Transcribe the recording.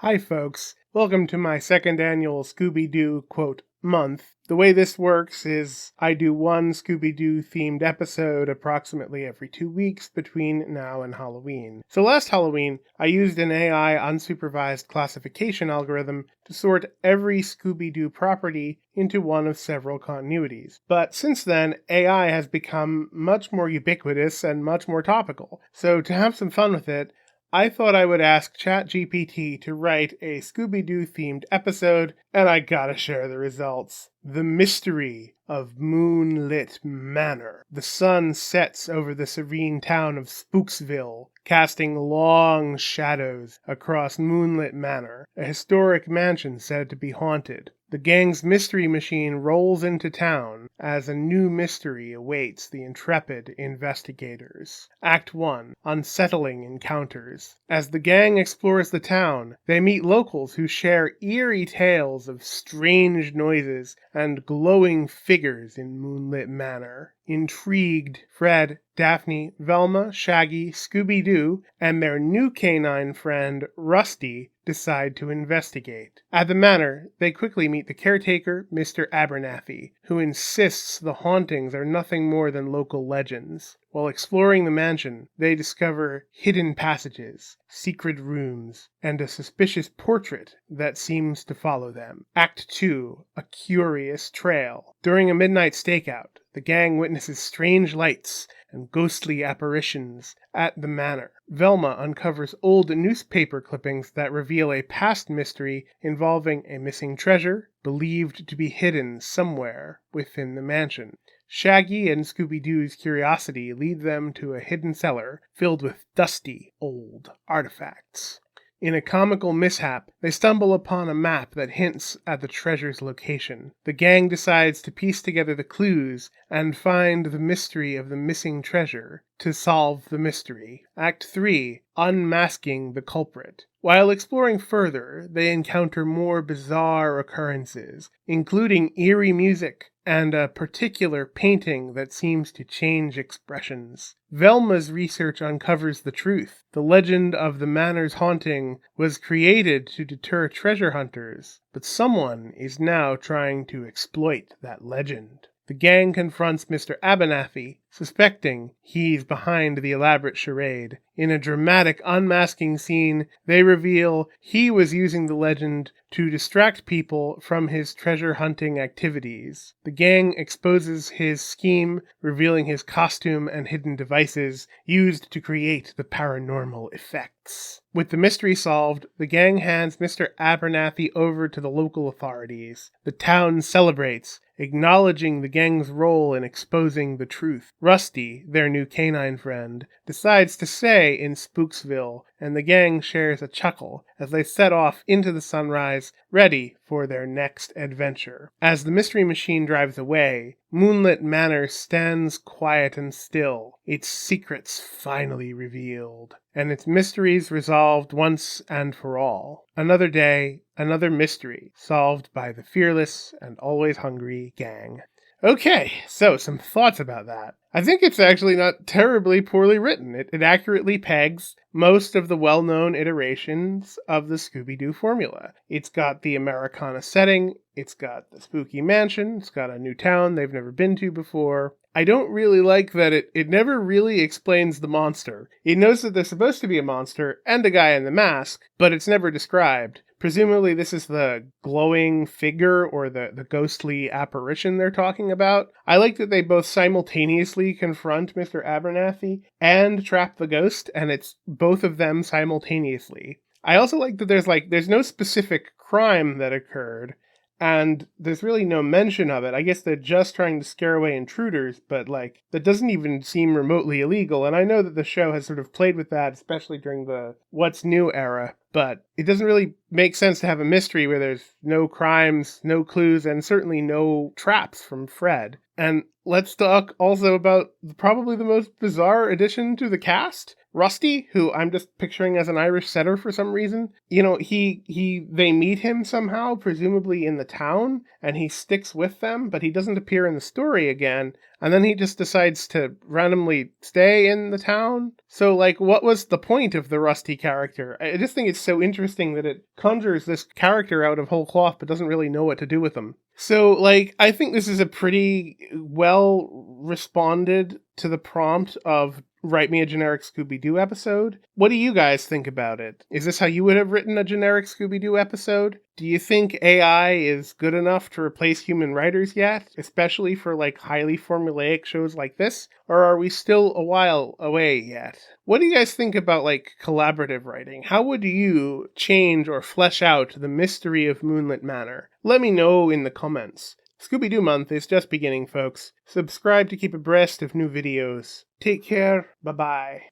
Hi folks, welcome to my second annual Scooby Doo, month. The way this works is I do one Scooby Doo themed episode approximately every 2 weeks between now and Halloween. So last Halloween, I used an AI unsupervised classification algorithm to sort every Scooby Doo property into one of several continuities. But since then, AI has become much more ubiquitous and much more topical. So to have some fun with it, I thought I would ask ChatGPT to write a Scooby-Doo themed episode, and I gotta share the results. The mystery of Moonlit Manor. The sun sets over the serene town of Spooksville, casting long shadows across Moonlit Manor, a historic mansion said to be haunted. The gang's mystery machine rolls into town as a new mystery awaits the intrepid investigators. Act 1. Unsettling Encounters. As the gang explores the town, they meet locals who share eerie tales of strange noises and glowing figures in Moonlit Manor. Intrigued, Fred, Daphne, Velma, Shaggy, Scooby-Doo, and their new canine friend, Rusty, decide to investigate. At the manor, they quickly meet the caretaker, Mr. Abernathy, who insists the hauntings are nothing more than local legends. While exploring the mansion, they discover hidden passages, secret rooms, and a suspicious portrait that seems to follow them. Act 2. A Curious Trail. During a midnight stakeout, the gang witnesses strange lights and ghostly apparitions at the manor. Velma uncovers old newspaper clippings that reveal a past mystery involving a missing treasure believed to be hidden somewhere within the mansion. Shaggy and Scooby-Doo's curiosity lead them to a hidden cellar filled with dusty, old artifacts. In a comical mishap, they stumble upon a map that hints at the treasure's location. The gang decides to piece together the clues and find the mystery of the missing treasure to solve the mystery. Act 3. Unmasking the Culprit. While exploring further, they encounter more bizarre occurrences, including eerie music and a particular painting that seems to change expressions. Velma's research uncovers the truth. The legend of the manor's haunting was created to deter treasure hunters, but someone is now trying to exploit that legend. The gang confronts Mr. Abernathy, suspecting he's behind the elaborate charade. In a dramatic unmasking scene, they reveal he was using the legend to distract people from his treasure hunting activities. The gang exposes his scheme, revealing his costume and hidden devices used to create the paranormal effects. With the mystery solved, the gang hands Mr. Abernathy over to the local authorities. The town celebrates, acknowledging the gang's role in exposing the truth. Rusty, their new canine friend, decides to stay in Spooksville, and the gang shares a chuckle as they set off into the sunrise, ready for their next adventure. As the mystery machine drives away, Moonlit Manor stands quiet and still, its secrets finally revealed, and its mysteries resolved once and for all. Another day, another mystery, solved by the fearless and always hungry gang. Okay, so some thoughts about that. I think it's actually not terribly poorly written. It accurately pegs most of the well-known iterations of the Scooby-Doo formula. It's got the Americana setting, it's got the spooky mansion, it's got a new town they've never been to before. I don't really like that it never really explains the monster. It knows that there's supposed to be a monster and a guy in the mask, but it's never described. Presumably this is the glowing figure or the ghostly apparition they're talking about. I like that they both simultaneously confront Mr. Abernathy and trap the ghost, and it's both of them simultaneously. I also like that there's no specific crime that occurred, and there's really no mention of it. I guess they're just trying to scare away intruders, but that doesn't even seem remotely illegal. And I know that the show has sort of played with that, especially during the What's New era, but it doesn't really make sense to have a mystery where there's no crimes, no clues, and certainly no traps from Fred. And let's talk also about probably the most bizarre addition to the cast. Rusty, who I'm just picturing as an Irish setter for some reason, you know, they meet him somehow, presumably in the town, and he sticks with them, but he doesn't appear in the story again. And then he just decides to randomly stay in the town. So, like, what was the point of the Rusty character? I just think it's so interesting that it conjures this character out of whole cloth, but doesn't really know what to do with him. So, like, I think this is a pretty well responded to the prompt of write me a generic Scooby-Doo episode. What do you guys think about it? Is this how you would have written a generic Scooby-Doo episode? Do you think AI is good enough to replace human writers yet, especially for like highly formulaic shows like this? Or are we still a while away yet? What do you guys think about like collaborative writing? How would you change or flesh out the mystery of Moonlit Manor? Let me know in the comments. Scooby Doo Month is just beginning, folks. Subscribe to keep abreast of new videos. Take care. Bye-bye.